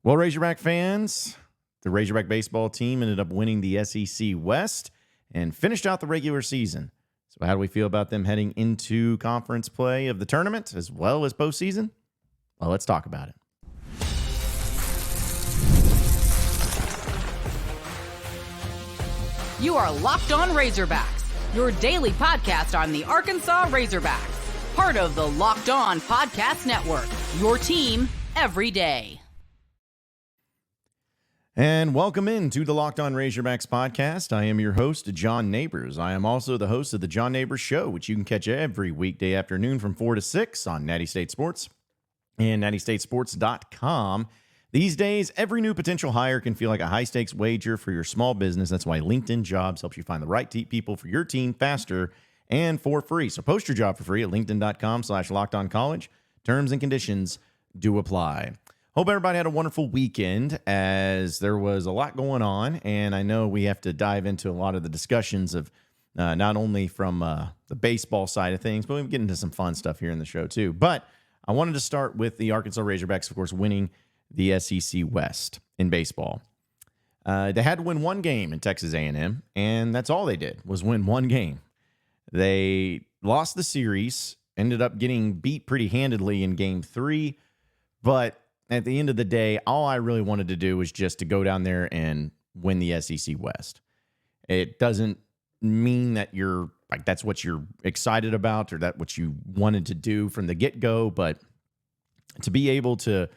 Well, Razorback fans, the Razorback Baseball team ended up winning the SEC West and finished out the regular season. So how do we feel about them heading into conference play of the tournament as well as postseason? Well, let's talk about it. You are Locked On Razorbacks, your daily podcast on the Arkansas Razorbacks. Part of the Locked On Podcast Network, your team every day. And welcome into the Locked On Razorbacks podcast. I am your host, John Nabors. I am also the host of the John Nabors Show, which you can catch every weekday afternoon from 4 to 6 on Natty State Sports and nattystatesports.com. These days, every new potential hire can feel like a high-stakes wager for your small business. That's why LinkedIn Jobs helps you find the right people for your team faster and for free. So post your job for free at linkedin.com/lockedoncollege. Terms and conditions do apply. Hope everybody had a wonderful weekend, as there was a lot going on, and I know we have to dive into a lot of the discussions of not only from the baseball side of things, but we get into some fun stuff here in the show too. But I wanted to start with the Arkansas Razorbacks, of course, winning the SEC West in baseball. They had to win one game in Texas A&M, and that's all they did was win one game. They lost the series, ended up getting beat pretty handedly in Game 3, but at the end of the day, all I really wanted to do was just to go down there and win the SEC West. It doesn't mean that you're like that's what you're excited about or that what you wanted to do from the get-go, but to be able to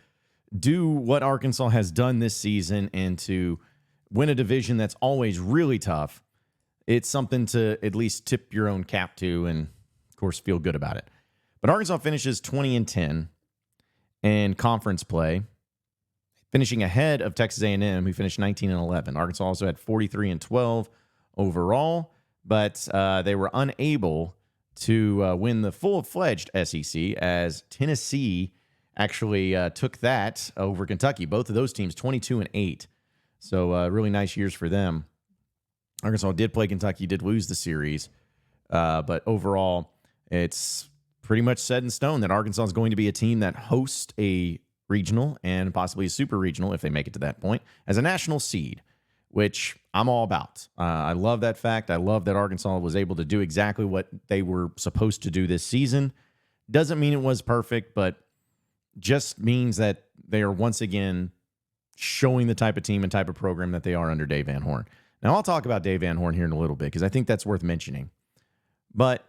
do what Arkansas has done this season and to win a division that's always really tough, it's something to at least tip your own cap to and, of course, feel good about it. But Arkansas finishes 20-10 in conference play, finishing ahead of Texas A&M, who finished 19-11. Arkansas also had 43-12 overall, but they were unable to win the full-fledged SEC, as Tennessee actually took that over Kentucky. Both of those teams 22-8. So really nice years for them. Arkansas did play Kentucky, did lose the series. But overall, it's pretty much set in stone that Arkansas is going to be a team that hosts a regional and possibly a super regional, if they make it to that point, as a national seed, which I'm all about. I love that fact. I love that Arkansas was able to do exactly what they were supposed to do this season. Doesn't mean it was perfect, but just means that they are once again showing the type of team and type of program that they are under Dave Van Horn. Now, I'll talk about Dave Van Horn here in a little bit because I think that's worth mentioning. But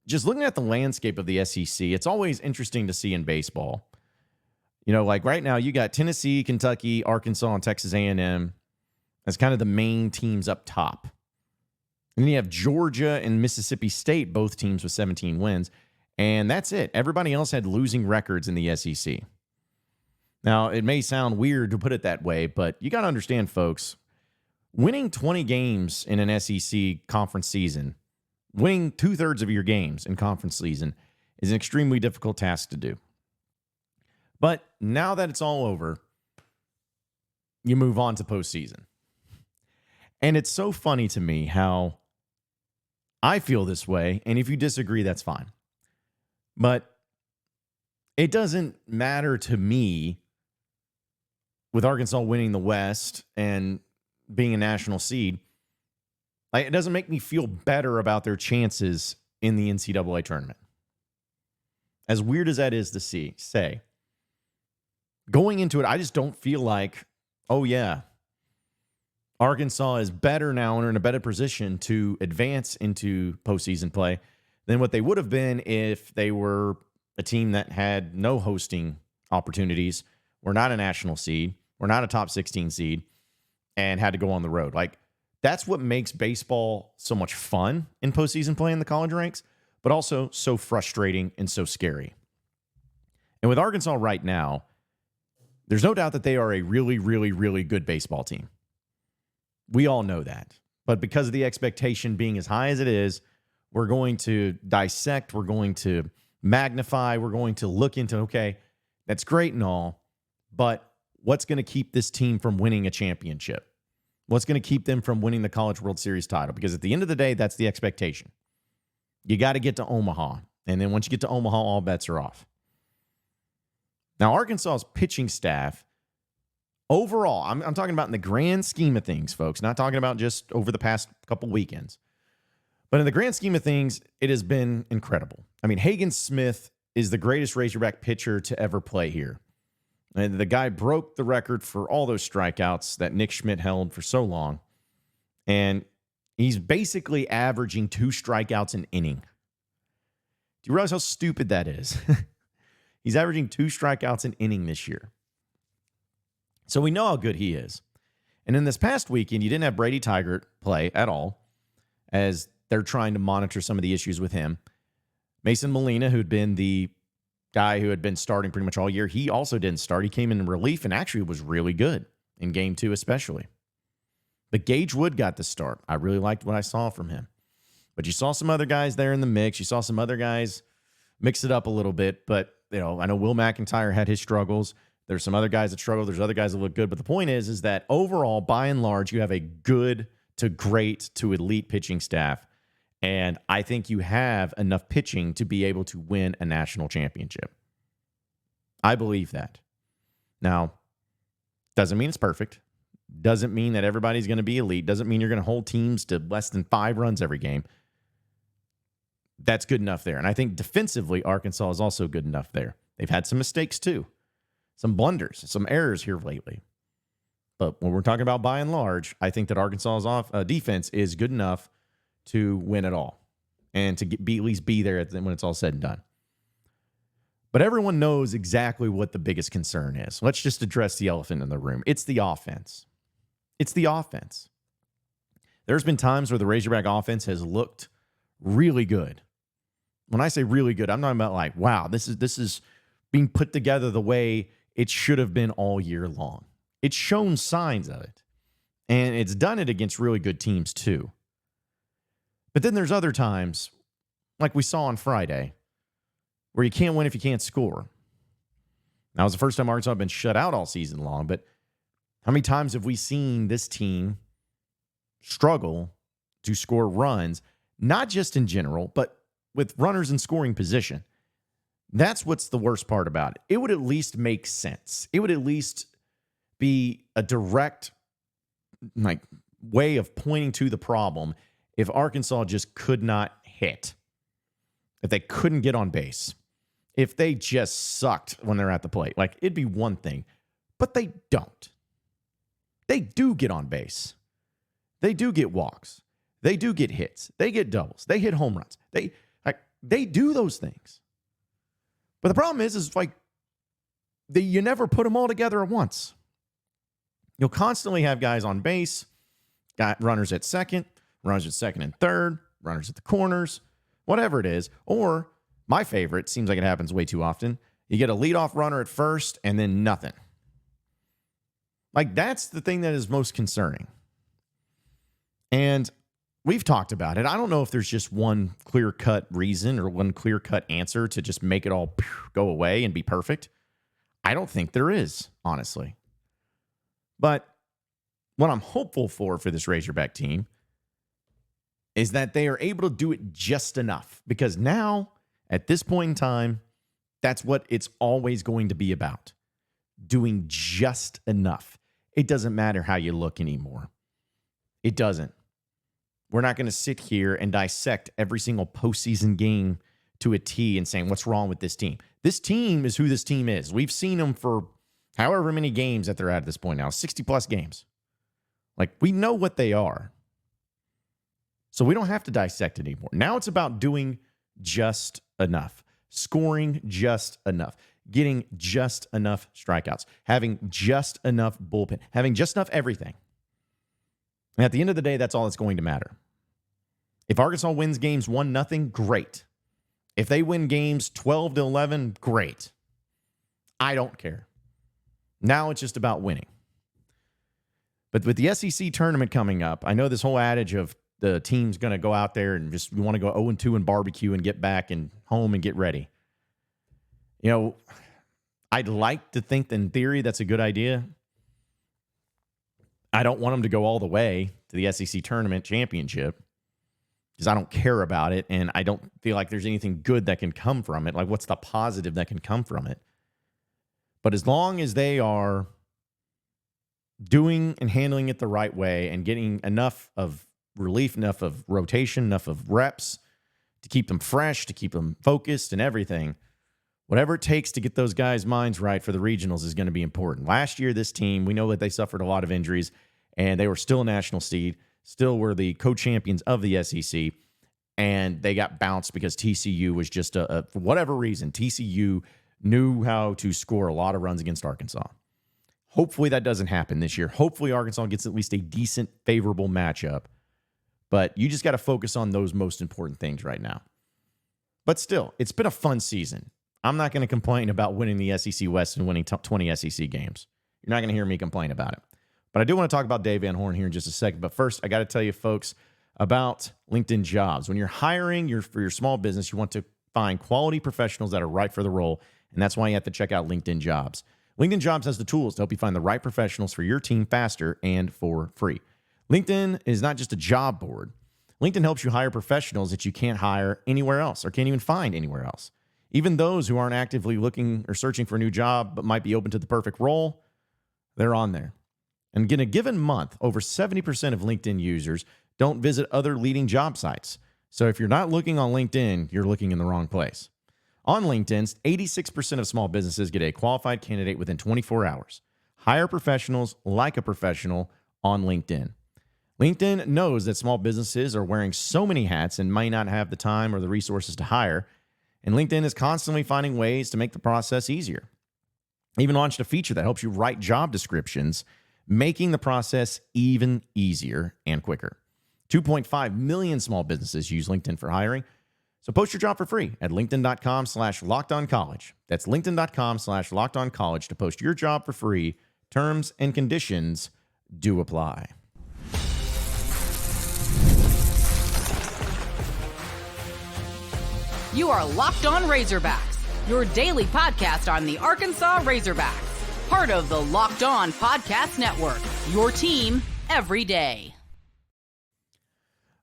just looking at the landscape of the SEC, it's always interesting to see in baseball. You know, like right now, you got Tennessee, Kentucky, Arkansas, and Texas A&M as kind of the main teams up top. And then you have Georgia and Mississippi State, both teams with 17 wins. And that's it. Everybody else had losing records in the SEC. Now, it may sound weird to put it that way, but you got to understand, folks, winning 20 games in an SEC conference season, winning 2/3 of your games in conference season is an extremely difficult task to do. But now that it's all over, you move on to postseason. And it's so funny to me how I feel this way, and if you disagree, that's fine. But it doesn't matter to me with Arkansas winning the West and being a national seed. Like, it doesn't make me feel better about their chances in the NCAA tournament. As weird as that is to say, going into it, I just don't feel like, oh yeah, Arkansas is better now and are in a better position to advance into postseason play than what they would have been if they were a team that had no hosting opportunities, were not a national seed, were not a top 16 seed, and had to go on the road. Like, that's what makes baseball so much fun in postseason play in the college ranks, but also so frustrating and so scary. And with Arkansas right now, there's no doubt that they are a really, really, really good baseball team. We all know that. But because of the expectation being as high as it is, we're going to dissect, we're going to magnify, we're going to look into, okay, that's great and all, but what's going to keep this team from winning a championship? What's going to keep them from winning the College World Series title? Because at the end of the day, that's the expectation. You got to get to Omaha. And then once you get to Omaha, all bets are off. Now, Arkansas's pitching staff Overall, I'm talking about in the grand scheme of things, folks, not talking about just over the past couple weekends. But in the grand scheme of things, it has been incredible. I mean, Hagen Smith is the greatest Razorback pitcher to ever play here. And the guy broke the record for all those strikeouts that Nick Schmidt held for so long. And he's basically averaging 2 strikeouts an inning. Do you realize how stupid that is? He's averaging 2 strikeouts an inning this year. So we know how good he is. And in this past weekend, you didn't have Brady Tigert play at all, as they're trying to monitor some of the issues with him. Mason Molina, who'd been the guy who had been starting pretty much all year, he also didn't start. He came in relief and actually was really good in game 2 especially. But Gage Wood got the start. I really liked what I saw from him. But you saw some other guys there in the mix. You saw some other guys mix it up a little bit. But, I know Will McIntyre had his struggles. There's some other guys that struggle. There's other guys that look good. But the point is that overall, by and large, you have a good to great to elite pitching staff. And I think you have enough pitching to be able to win a national championship. I believe that. Now, doesn't mean it's perfect. Doesn't mean that everybody's going to be elite. Doesn't mean you're going to hold teams to less than 5 runs every game. That's good enough there. And I think defensively, Arkansas is also good enough there. They've had some mistakes too. Some blunders, some errors here lately. But when we're talking about by and large, I think that Arkansas's defense is good enough to win it all and to at least be there when it's all said and done. But everyone knows exactly what the biggest concern is. Let's just address the elephant in the room. It's the offense. It's the offense. There's been times where the Razorback offense has looked really good. When I say really good, I'm talking about like, wow, this is being put together the way it should have been all year long. It's shown signs of it. And it's done it against really good teams too. But then there's other times, like we saw on Friday, where you can't win if you can't score. That was the first time Arkansas had been shut out all season long, but how many times have we seen this team struggle to score runs, not just in general, but with runners in scoring position? That's what's the worst part about it. It would at least make sense. It would at least be a direct way of pointing to the problem if Arkansas just could not hit, if they couldn't get on base, if they just sucked when they're at the plate. Like, it'd be one thing, but they don't. They do get on base. They do get walks. They do get hits. They get doubles. They hit home runs. They do those things. But the problem is you never put them all together at once. You'll constantly have guys on base, runners at second and third, runners at the corners, whatever it is. Or, my favorite, seems like it happens way too often, you get a leadoff runner at first and then nothing. That's the thing that is most concerning. And we've talked about it. I don't know if there's just one clear-cut reason or one clear-cut answer to just make it all go away and be perfect. I don't think there is, honestly. But what I'm hopeful for this Razorback team is that they are able to do it just enough. Because now, at this point in time, that's what it's always going to be about. Doing just enough. It doesn't matter how you look anymore. It doesn't. We're not going to sit here and dissect every single postseason game to a T and saying, what's wrong with this team? This team is who this team is. We've seen them for however many games that they're at this point now, 60-plus games. We know what they are. So we don't have to dissect it anymore. Now it's about doing just enough, scoring just enough, getting just enough strikeouts, having just enough bullpen, having just enough everything. And at the end of the day, that's all that's going to matter. If Arkansas wins games 1-0, great. If they win games 12-11, great. I don't care. Now it's just about winning. But with the SEC tournament coming up, I know this whole adage of the team's going to go out there and we want to go 0-2 and barbecue and get back and home and get ready. I'd like to think that in theory that's a good idea. I don't want them to go all the way to the SEC tournament championship because I don't care about it, and I don't feel like there's anything good that can come from it. What's the positive that can come from it? But as long as they are doing and handling it the right way and getting enough of relief, enough of rotation, enough of reps to keep them fresh, to keep them focused and everything. Whatever it takes to get those guys' minds right for the regionals is going to be important. Last year, this team, we know that they suffered a lot of injuries, and they were still a national seed, still were the co-champions of the SEC, and they got bounced because TCU was just, for whatever reason, TCU knew how to score a lot of runs against Arkansas. Hopefully that doesn't happen this year. Hopefully Arkansas gets at least a decent, favorable matchup. But you just got to focus on those most important things right now. But still, it's been a fun season. I'm not going to complain about winning the SEC West and winning 20 SEC games. You're not going to hear me complain about it. But I do want to talk about Dave Van Horn here in just a second. But first, I got to tell you, folks, about LinkedIn Jobs. When you're hiring for your small business, you want to find quality professionals that are right for the role. And that's why you have to check out LinkedIn Jobs. LinkedIn Jobs has the tools to help you find the right professionals for your team faster and for free. LinkedIn is not just a job board. LinkedIn helps you hire professionals that you can't hire anywhere else or can't even find anywhere else. Even those who aren't actively looking or searching for a new job but might be open to the perfect role, they're on there. And in a given month, over 70% of LinkedIn users don't visit other leading job sites. So if you're not looking on LinkedIn, you're looking in the wrong place. On LinkedIn, 86% of small businesses get a qualified candidate within 24 hours. Hire professionals like a professional on LinkedIn. LinkedIn knows that small businesses are wearing so many hats and might not have the time or the resources to hire. And LinkedIn is constantly finding ways to make the process easier. Even launched a feature that helps you write job descriptions, making the process even easier and quicker. 2.5 million small businesses use LinkedIn for hiring. So post your job for free at linkedin.com/lockedoncollege. That's linkedin.com/lockedoncollege to post your job for free. Terms and conditions do apply. You are Locked On Razorbacks, your daily podcast on the Arkansas Razorbacks. Part of the Locked On Podcast Network, your team every day.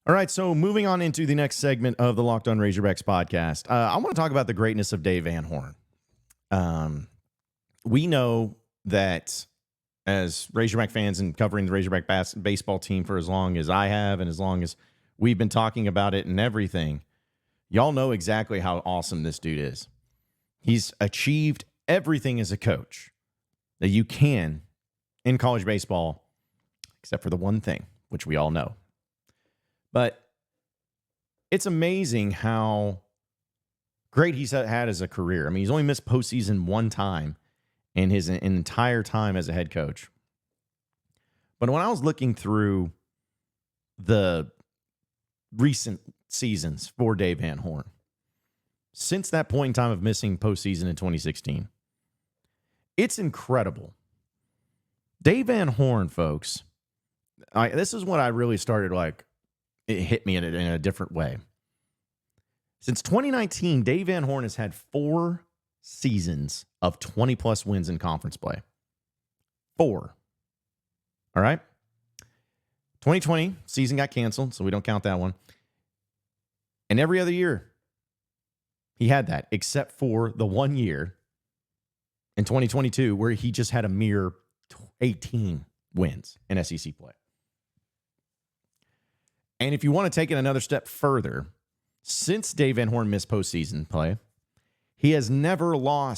All right, so moving on into the next segment of the Locked On Razorbacks podcast, I want to talk about the greatness of Dave Van Horn. We know that as Razorback fans and covering the Razorback baseball team for as long as I have and as long as we've been talking about it and everything, y'all know exactly how awesome this dude is. He's achieved everything as a coach that you can in college baseball, except for the one thing, which we all know. But it's amazing how great he's had as a career. I mean, he's only missed postseason one time in his entire time as a head coach. But when I was looking through the recent seasons for Dave Van Horn, since that point in time of missing postseason in 2016, it's incredible. Dave Van Horn, folks, this is when I really started, it hit me in a different way. Since 2019, Dave Van Horn has had 4 seasons of 20-plus wins in conference play. 4. All right? 2020 season got canceled, so we don't count that one. And every other year, he had that, except for the 1 year in 2022 where he just had a mere 18 wins in SEC play. And if you want to take it another step further, since Dave Van Horn missed postseason play, he has never won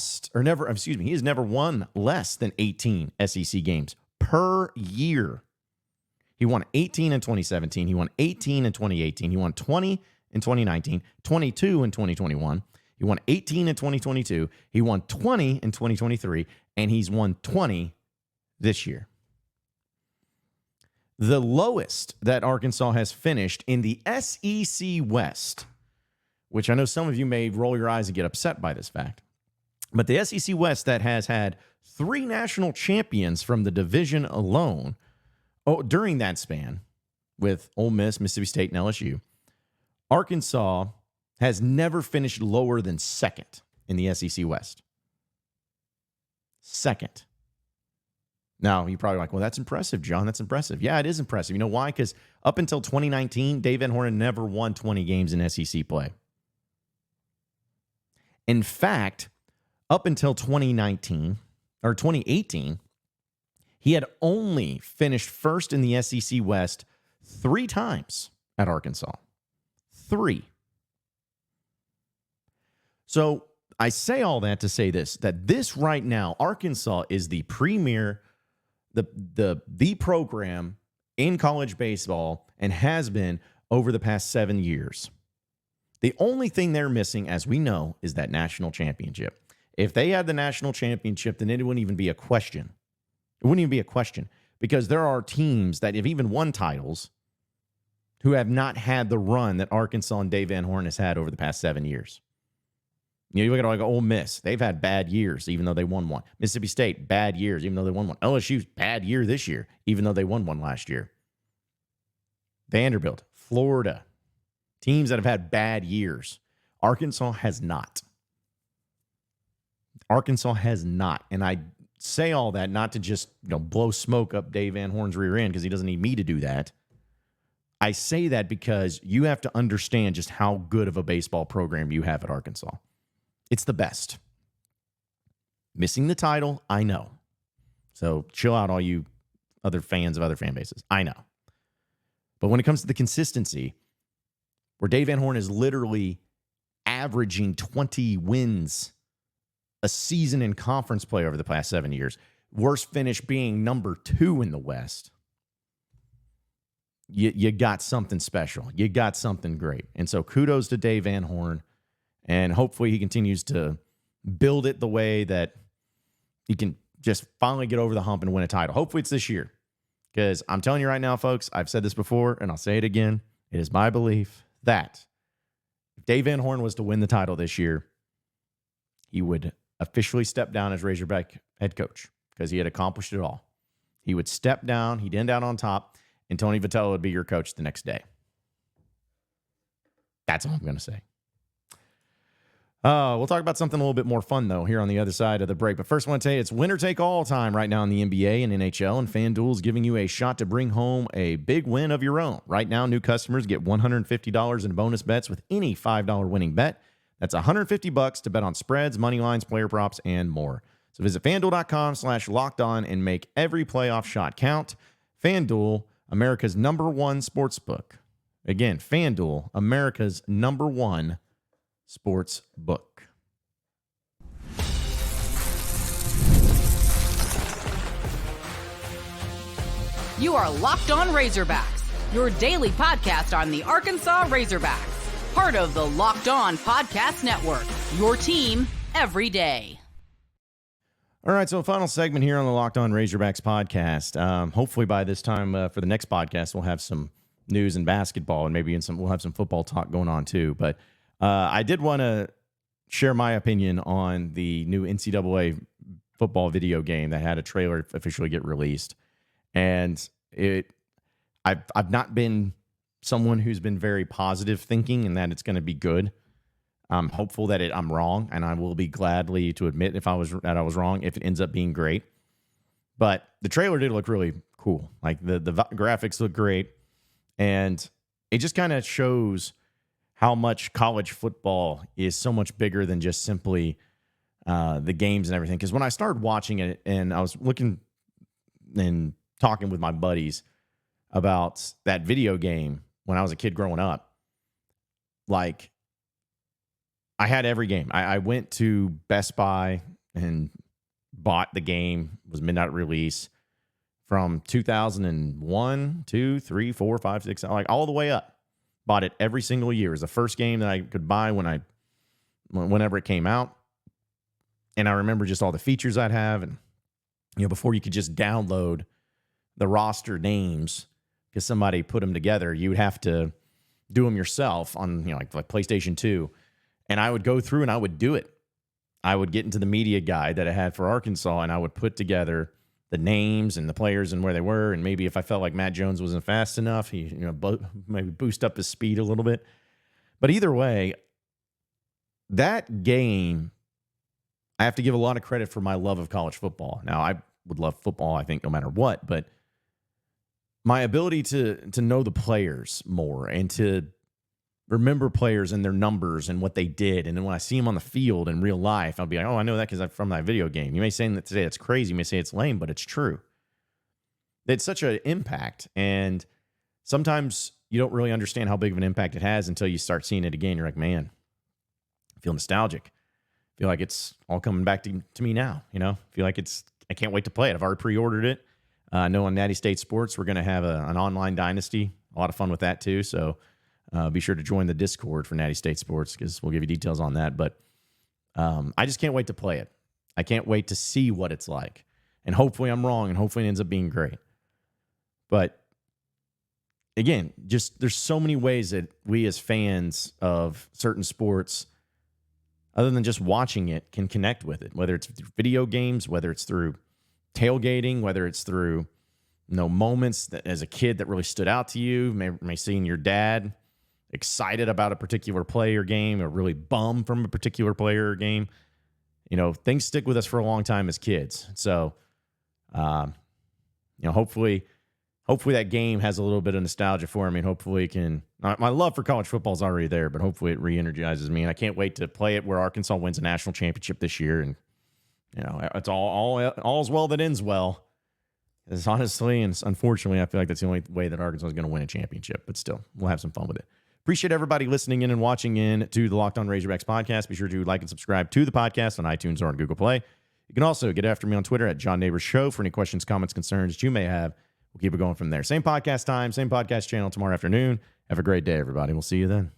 less than 18 SEC games per year. He won 18 in 2017. He won 18 in 2018. He won 20 in 2019, 22 in 2021. He won 18 in 2022. He won 20 in 2023, and he's won 20 this year. The lowest that Arkansas has finished in the SEC West, which I know some of you may roll your eyes and get upset by this fact, but the SEC West that has had 3 national champions from the division alone during that span with Ole Miss, Mississippi State, and LSU, Arkansas has never finished lower than second in the SEC West. Second. Now, you're probably like, well, that's impressive, John. That's impressive. Yeah, it is impressive. You know why? Because up until 2019, Dave Van Horn never won 20 games in SEC play. In fact, up until 2018, He had only finished first in the SEC West 3 times at Arkansas. 3. So I say all that to say this, that this right now, Arkansas is the premier, the program in college baseball and has been over the past 7 years. The only thing they're missing, as we know, is that national championship. If they had the national championship, then it wouldn't even be a question. It wouldn't even be a question because there are teams that have even won titles who have not had the run that Arkansas and Dave Van Horn has had over the past 7 years. You look at like Ole Miss. They've had bad years, even though they won one. Mississippi State, bad years, even though they won one. LSU's bad year this year, even though they won one last year. Vanderbilt, Florida, teams that have had bad years. Arkansas has not. Arkansas has not. And I say all that not to just blow smoke up Dave Van Horn's rear end because he doesn't need me to do that. I say that because you have to understand just how good of a baseball program you have at Arkansas. It's the best. Missing the title, I know. So chill out, all you other fans of other fan bases. I know. But when it comes to the consistency, where Dave Van Horn is literally averaging 20 wins a season in conference play over the past 7 years, worst finish being number 2 in the West, you got something special. You got something great. And so kudos to Dave Van Horn. And hopefully he continues to build it the way that he can just finally get over the hump and win a title. Hopefully it's this year. Because I'm telling you right now, folks, I've said this before, and I'll say it again. It is my belief that if Dave Van Horn was to win the title this year, he would officially step down as Razorback head coach because he had accomplished it all. He would step down, he'd end out on top, and Tony Vitello would be your coach the next day. That's all I'm going to say. We'll talk about something a little bit more fun, though, here on the other side of the break. But first, I want to tell you, it's winner-take-all time right now in the NBA and NHL, and FanDuel is giving you a shot to bring home a big win of your own. Right now, new customers get $150 in bonus bets with any $5 winning bet. That's $150 to bet on spreads, money lines, player props, and more. So visit FanDuel.com/lockedon and make every playoff shot count. FanDuel, America's #1 sportsbook. Again, FanDuel, America's #1 sports book. You are Locked On Razorbacks, your daily podcast on the Arkansas Razorbacks, part of the Locked On Podcast Network, your team every day. All right, so final segment here on the Locked On Razorbacks podcast. Hopefully by this time for the next podcast, we'll have some news in basketball and maybe we'll have some football talk going on too. But I did want to share my opinion on the new NCAA football video game that had a trailer officially get released. And I've not been someone who's been very positive thinking and that it's going to be good. I'm hopeful that I'm wrong, and I will be gladly to admit if I was wrong if it ends up being great. But the trailer did look really cool. Like the graphics look great, and it just kind of shows how much college football is so much bigger than just simply the games and everything. Because when I started watching it, and I was looking and talking with my buddies about that video game when I was a kid growing up, like, I had every game. I went to Best Buy and bought the game. It was midnight release from 2001, 2, 3, 4, 5, 6, like all the way up. Bought it every single year. It was the first game that I could buy whenever it came out. And I remember just all the features I'd have. And, before you could just download the roster names because somebody put them together, you would have to do them yourself on, like PlayStation 2. And I would go through and I would do it. I would get into the media guide that I had for Arkansas, and I would put together the names and the players and where they were. And maybe if I felt like Matt Jones wasn't fast enough, he maybe boost up his speed a little bit. But either way, that game, I have to give a lot of credit for my love of college football. Now, I would love football, I think, no matter what. But my ability to know the players more and to remember players and their numbers and what they did. And then when I see them on the field in real life, I'll be like, oh, I know that because I'm from that video game. You may say that today it's crazy. You may say it's lame, but it's true. it's such an impact. And sometimes you don't really understand how big of an impact it has until you start seeing it again. You're like, man, I feel nostalgic. I feel like it's all coming back to me now. I feel like I can't wait to play it. I've already pre-ordered it. I know on Natty State Sports, we're going to have an online dynasty. A lot of fun with that too. So be sure to join the Discord for Natty State Sports because we'll give you details on that. But I just can't wait to play it. I can't wait to see what it's like. And hopefully I'm wrong, and hopefully it ends up being great. But again, just there's so many ways that we as fans of certain sports, other than just watching it, can connect with it, whether it's through video games, whether it's through tailgating, whether it's through moments that as a kid that really stood out to you, may seeing your dad excited about a particular player game or really bummed from a particular player or game. Things stick with us for a long time as kids. So, hopefully that game has a little bit of nostalgia for me, and hopefully my love for college football is already there, but hopefully it re-energizes me. And I can't wait to play it where Arkansas wins a national championship this year. And, it's all's well that ends well. It's honestly, and unfortunately, I feel like that's the only way that Arkansas is going to win a championship, but still, we'll have some fun with it. Appreciate everybody listening in and watching in to the Locked On Razorbacks podcast. Be sure to like and subscribe to the podcast on iTunes or on Google Play. You can also get after me on Twitter at John Nabors Show for any questions, comments, concerns that you may have. We'll keep it going from there. Same podcast time, same podcast channel tomorrow afternoon. Have a great day, everybody. We'll see you then.